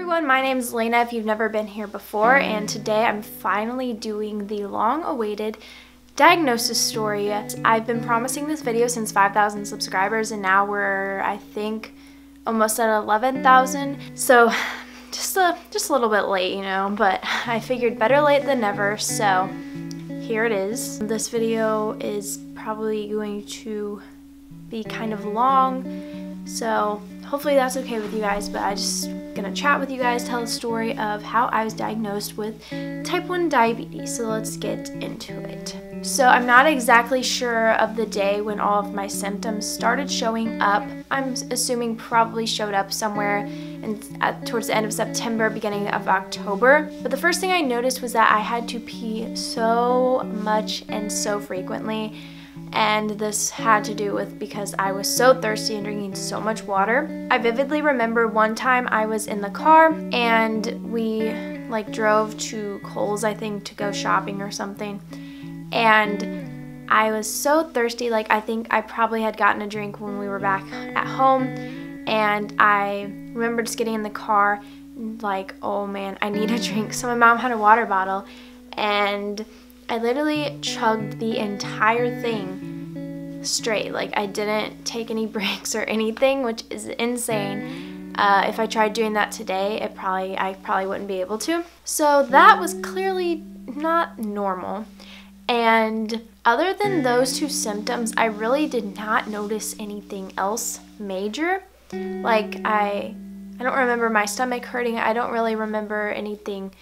everyone, my name is Laina if you've never been here before, and today I'm finally doing the long-awaited diagnosis story. I've been promising this video since 5,000 subscribers and now we're, I think, almost at 11,000. So just a little bit late, you know, but I figured better late than never, so here it is. This video is probably going to be kind of long, so hopefully that's okay with you guys, but I'm just gonna chat with you guys, tell the story of how I was diagnosed with type 1 diabetes. So let's get into it. So I'm not exactly sure of the day when all of my symptoms started showing up. I'm assuming probably showed up somewhere towards the end of September, beginning of October. But the first thing I noticed was that I had to pee so much and so frequently. And this had to do with because I was so thirsty and drinking so much water. I vividly remember one time I was in the car and we drove to Kohl's, I think, to go shopping or something. And I was so thirsty, I think I probably had gotten a drink when we were back at home. And I remember just getting in the car and oh man, I need a drink. So my mom had a water bottle and I literally chugged the entire thing straight. I didn't take any breaks or anything, which is insane. If I tried doing that today, I probably wouldn't be able to. So that was clearly not normal. And other than those two symptoms, I really did not notice anything else major. I don't remember my stomach hurting. I don't really remember anything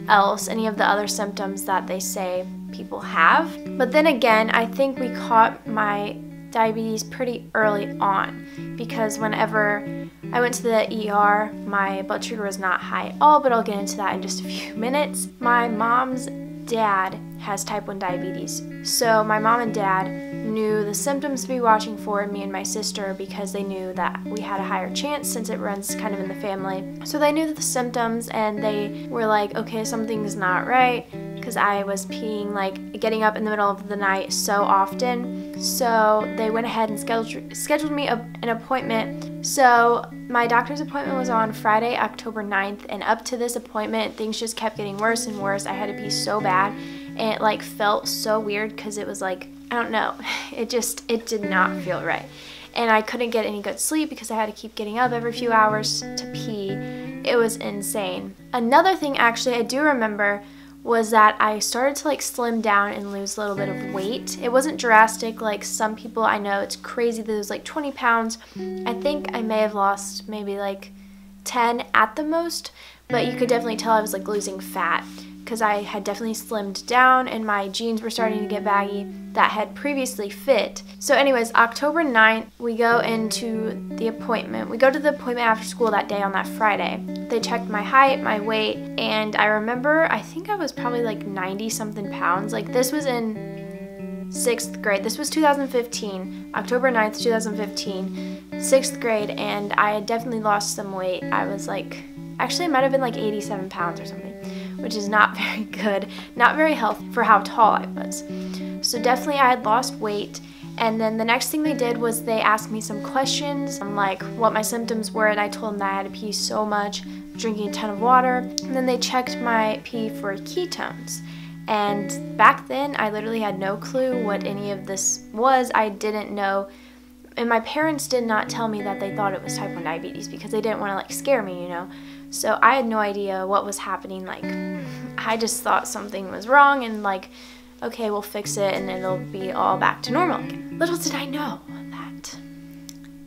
else, any of the other symptoms that they say people have. But then again, I think we caught my diabetes pretty early on because whenever I went to the ER, my blood sugar was not high at all, but I'll get into that in just a few minutes. My mom's dad has type 1 diabetes. So my mom and dad knew the symptoms to be watching for in me and my sister because they knew that we had a higher chance since it runs kind of in the family. So they knew the symptoms and they were like, okay, something's not right, because I was peeing, getting up in the middle of the night so often. So they went ahead and scheduled me an appointment. So my doctor's appointment was on Friday, October 9th, and up to this appointment, things just kept getting worse and worse. I had to pee so bad, and it felt so weird because it was I don't know, it did not feel right. And I couldn't get any good sleep because I had to keep getting up every few hours to pee. It was insane. Another thing actually I do remember was that I started to slim down and lose a little bit of weight. It wasn't drastic like some people I know. It's crazy that it was 20 pounds. I think I may have lost maybe 10 at the most, but you could definitely tell I was losing fat because I had definitely slimmed down and my jeans were starting to get baggy that had previously fit. So anyways, October 9th, we go into the appointment. We go to the appointment after school that day on that Friday. They checked my height, my weight, and I remember, I think I was probably 90 something pounds. This was in 6th grade. This was 2015, October 9th, 2015, 6th grade, and I had definitely lost some weight. I was actually it might have been 87 pounds or something, which is not very good, not very healthy for how tall I was. So definitely I had lost weight. And then the next thing they did was they asked me some questions on what my symptoms were, and I told them that I had to pee so much, drinking a ton of water. And then they checked my pee for ketones. And back then I literally had no clue what any of this was. I didn't know. And my parents did not tell me that they thought it was type 1 diabetes because they didn't want to scare me, you know. So I had no idea what was happening. I just thought something was wrong and okay, we'll fix it and it'll be all back to normal again. Little did I know that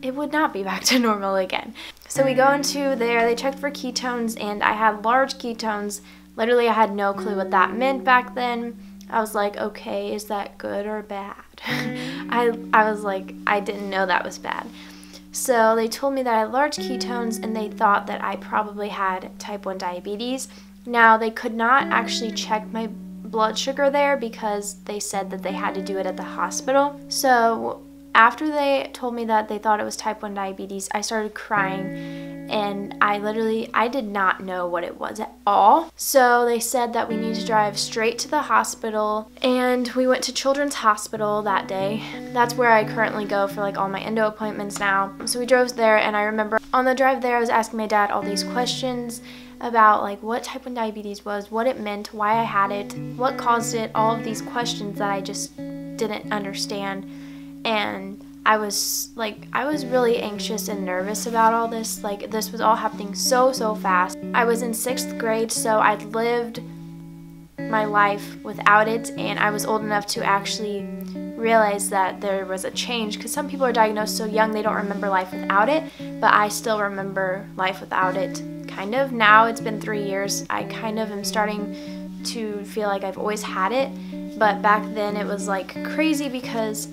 it would not be back to normal again. So we go into there, they checked for ketones, and I had large ketones. Literally, I had no clue what that meant back then. I was okay, is that good or bad? I was I didn't know that was bad. So they told me that I had large ketones and they thought that I probably had type 1 diabetes. Now, they could not actually check my blood sugar there because they said that they had to do it at the hospital. So after they told me that they thought it was type 1 diabetes, I started crying and I did not know what it was at all. So they said that we need to drive straight to the hospital, and we went to Children's Hospital that day. That's where I currently go for like all my endo appointments now. So we drove there, and I remember on the drive there I was asking my dad all these questions about like what type 1 diabetes was, what it meant, why I had it, what caused it, all of these questions that I just didn't understand. And I was really anxious and nervous about all this. Like, this was all happening so fast. I was in 6th grade, so I'd lived my life without it, and I was old enough to actually realize that there was a change, because some people are diagnosed so young they don't remember life without it, but I still remember life without it, kind of. Now it's been 3 years, I kind of am starting to feel like I've always had it, but back then it was like crazy because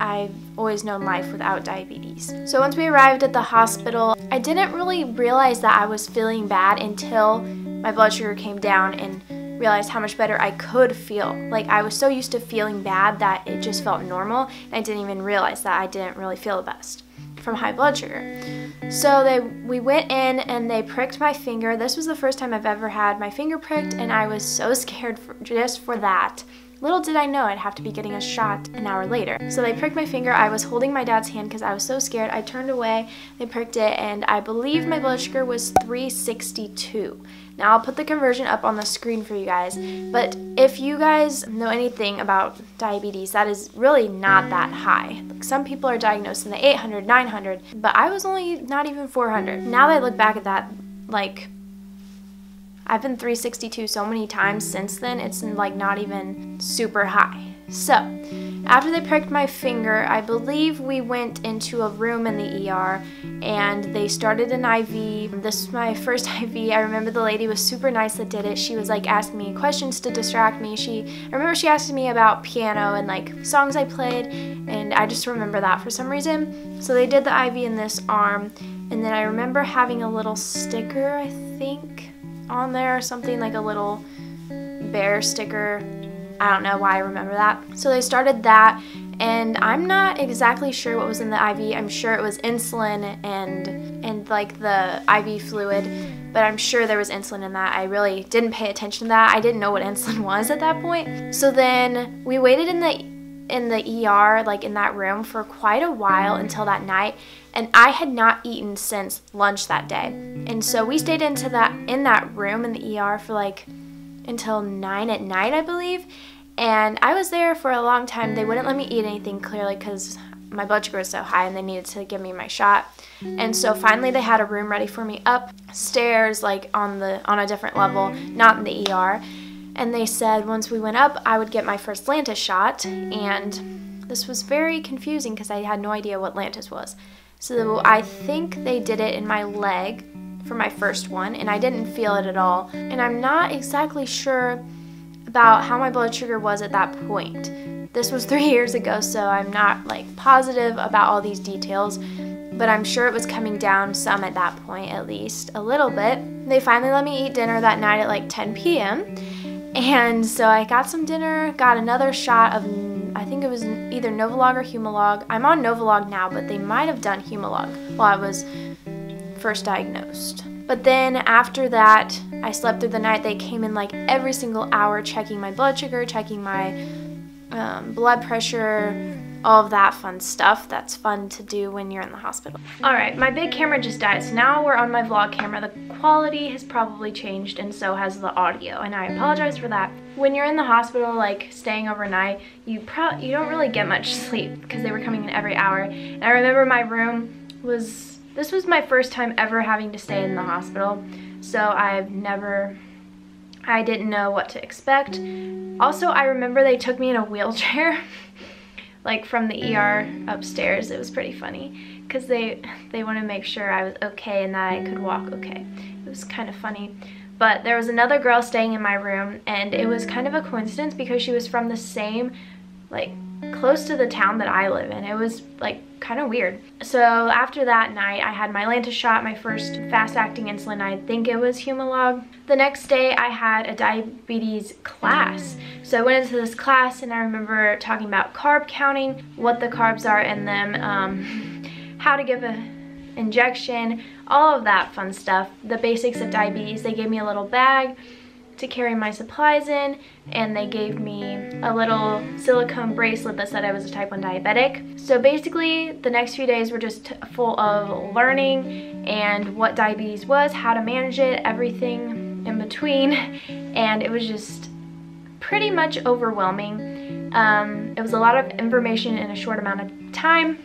I've always known life without diabetes. So once we arrived at the hospital, I didn't really realize that I was feeling bad until my blood sugar came down and realized how much better I could feel. Like, I was so used to feeling bad that it just felt normal, and I didn't even realize that I didn't really feel the best from high blood sugar. So we went in and they pricked my finger. This was the first time I've ever had my finger pricked, and I was so scared just for that. Little did I know I'd have to be getting a shot an hour later. So they pricked my finger. I was holding my dad's hand because I was so scared. I turned away, they pricked it, and I believe my blood sugar was 362. Now I'll put the conversion up on the screen for you guys, but if you guys know anything about diabetes, that is really not that high. Like, some people are diagnosed in the 800, 900, but I was only not even 400. Now that I look back at that, like, I've been 362 so many times since then, it's like not even super high. So, after they pricked my finger, I believe we went into a room in the ER and they started an IV. This was my first IV. I remember the lady was super nice that did it. She was like asking me questions to distract me. I remember she asked me about piano and like songs I played, and I just remember that for some reason. So they did the IV in this arm, and then I remember having a little sticker, I think, on there or something, like a little bear sticker. I don't know why I remember that. So they started that, and I'm not exactly sure what was in the IV. I'm sure it was insulin and like the IV fluid, but I'm sure there was insulin in that. I really didn't pay attention to that. I didn't know what insulin was at that point. So then we waited in the ER, like in that room, for quite a while until that night, and I had not eaten since lunch that day. And so we stayed in that room in the ER for like until 9 at night, I believe, and I was there for a long time. They wouldn't let me eat anything, clearly, because my blood sugar was so high and they needed to give me my shot. And so finally they had a room ready for me upstairs, like on a different level, not in the ER. And they said once we went up, I would get my first Lantus shot, and this was very confusing because I had no idea what Lantus was. So I think they did it in my leg for my first one, and I didn't feel it at all. And I'm not exactly sure about how my blood sugar was at that point. This was 3 years ago, so I'm not like positive about all these details, but I'm sure it was coming down some at that point, at least a little bit. They finally let me eat dinner that night at like 10 p.m. And so I got some dinner, got another shot of, I think it was either Novolog or Humalog. I'm on Novolog now, but they might have done Humalog while I was first diagnosed. But then after that, I slept through the night. They came in like every single hour, checking my blood sugar, checking my blood pressure, all of that fun stuff that's fun to do when you're in the hospital. Alright, my big camera just died, so now we're on my vlog camera. The quality has probably changed, and so has the audio, and I apologize for that. When you're in the hospital, like staying overnight, you don't really get much sleep because they were coming in every hour. And I remember my room this was my first time ever having to stay in the hospital, so I didn't know what to expect. Also, I remember they took me in a wheelchair like from the ER upstairs. It was pretty funny because they wanted to make sure I was okay and that I could walk okay. It was kind of funny. But there was another girl staying in my room, and it was kind of a coincidence because she was from the same, like, close to the town that I live in. It was like kind of weird. So after that night, I had my Lantus shot, my first fast-acting insulin. I think it was Humalog. The next day, I had a diabetes class. So I went into this class, and I remember talking about carb counting, what the carbs are in them, how to give an injection, all of that fun stuff, the basics of diabetes. They gave me a little bag to carry my supplies in, and they gave me a little silicone bracelet that said I was a type 1 diabetic. So basically the next few days were just full of learning and what diabetes was, how to manage it, everything in between, and it was just pretty much overwhelming. It was a lot of information in a short amount of time,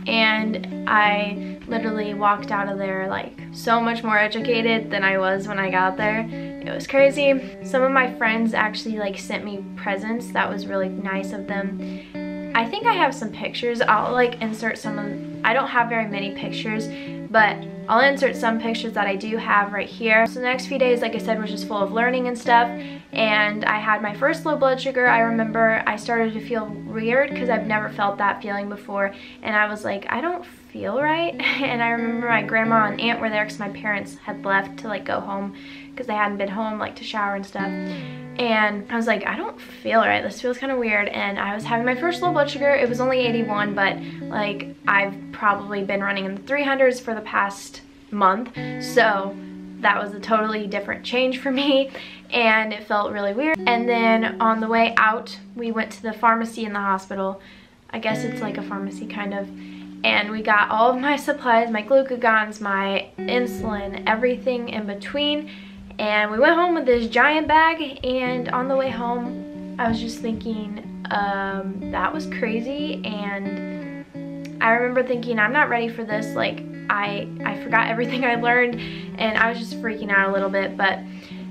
and I literally walked out of there like so much more educated than I was when I got there. It was crazy. Some of my friends actually like sent me presents. That was really nice of them. I think I have some pictures. I'll like insert some of, I don't have very many pictures, but I'll insert some pictures that I do have right here. So the next few days, like I said, were just full of learning and stuff, and I had my first low blood sugar. I remember I started to feel weird because I've never felt that feeling before, and I was like, I don't feel right. And I remember my grandma and aunt were there because my parents had left to like go home because they hadn't been home like to shower and stuff. And I was like, I don't feel right, this feels kind of weird. And I was having my first low blood sugar. It was only 81, but like I've probably been running in the 300s for the past month, so that was a totally different change for me, and it felt really weird. And then on the way out, we went to the pharmacy in the hospital. I guess it's like a pharmacy kind of, and we got all of my supplies, my glucagons, my insulin, everything in between. And we went home with this giant bag, and on the way home I was just thinking, that was crazy. And I remember thinking, I'm not ready for this. Like I forgot everything I learned, and I was just freaking out a little bit. But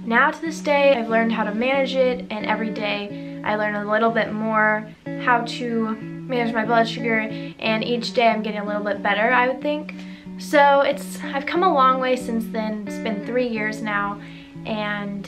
now to this day, I've learned how to manage it, and every day I learn a little bit more how to manage my blood sugar, and each day I'm getting a little bit better, I would think. So I've come a long way since then. It's been 3 years now, and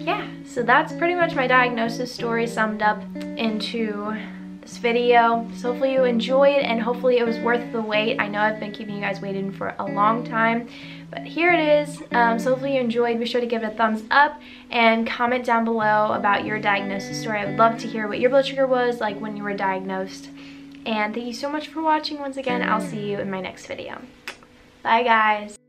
yeah, so that's pretty much my diagnosis story summed up into this video. So hopefully you enjoyed, and hopefully it was worth the wait. I know I've been keeping you guys waiting for a long time, but here it is. So hopefully you enjoyed. Be sure to give it a thumbs up and comment down below about your diagnosis story. I would love to hear what your blood sugar was like when you were diagnosed. And thank you so much for watching once again. I'll see you in my next video. Bye guys.